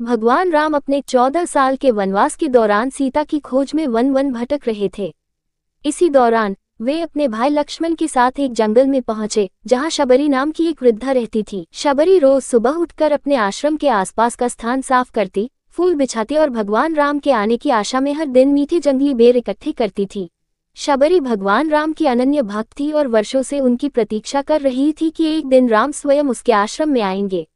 भगवान राम अपने 14 साल के वनवास के दौरान सीता की खोज में वन वन भटक रहे थे। इसी दौरान वे अपने भाई लक्ष्मण के साथ एक जंगल में पहुंचे, जहां शबरी नाम की एक वृद्धा रहती थी। शबरी रोज सुबह उठकर अपने आश्रम के आसपास का स्थान साफ करती, फूल बिछाती और भगवान राम के आने की आशा में हर दिन मीठे जंगली बेर इकट्ठे करती थी। शबरी भगवान राम की अनन्य भक्त थी और वर्षों से उनकी प्रतीक्षा कर रही थी कि एक दिन राम स्वयं उसके आश्रम में आएंगे।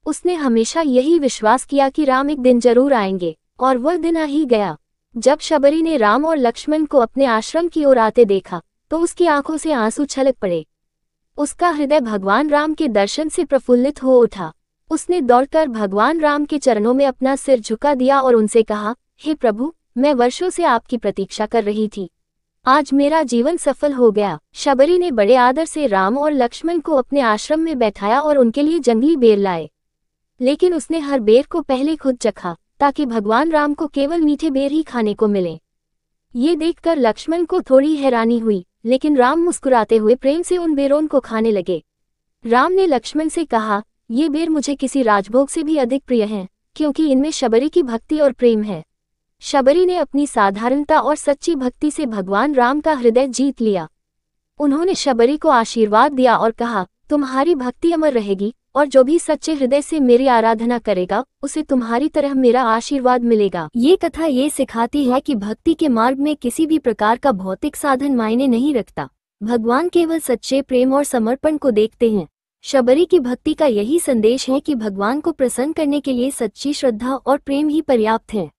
उसने हमेशा यही विश्वास किया कि राम एक दिन जरूर आएंगे, और वह दिन आ ही गया। जब शबरी ने राम और लक्ष्मण को अपने आश्रम की ओर आते देखा तो उसकी आंखों से आंसू छलक पड़े। उसका हृदय भगवान राम के दर्शन से प्रफुल्लित हो उठा। उसने दौड़कर भगवान राम के चरणों में अपना सिर झुका दिया और उनसे कहा, हे प्रभु, मैं वर्षों से आपकी प्रतीक्षा कर रही थी। आज मेरा जीवन सफल हो गया। शबरी ने बड़े आदर से राम और लक्ष्मण को अपने आश्रम में बैठाया और उनके लिए जंगली बेर लाए। लेकिन उसने हर बेर को पहले खुद चखा, ताकि भगवान राम को केवल मीठे बेर ही खाने को मिले। ये देखकर लक्ष्मण को थोड़ी हैरानी हुई, लेकिन राम मुस्कुराते हुए प्रेम से उन बेरों को खाने लगे। राम ने लक्ष्मण से कहा, ये बेर मुझे किसी राजभोग से भी अधिक प्रिय हैं, क्योंकि इनमें शबरी की भक्ति और प्रेम है। शबरी ने अपनी साधारणता और सच्ची भक्ति से भगवान राम का हृदय जीत लिया। उन्होंने शबरी को आशीर्वाद दिया और कहा, तुम्हारी भक्ति अमर रहेगी, और जो भी सच्चे हृदय से मेरी आराधना करेगा उसे तुम्हारी तरह मेरा आशीर्वाद मिलेगा। ये कथा ये सिखाती है कि भक्ति के मार्ग में किसी भी प्रकार का भौतिक साधन मायने नहीं रखता। भगवान केवल सच्चे प्रेम और समर्पण को देखते हैं। शबरी की भक्ति का यही संदेश है कि भगवान को प्रसन्न करने के लिए सच्ची श्रद्धा और प्रेम ही पर्याप्त है।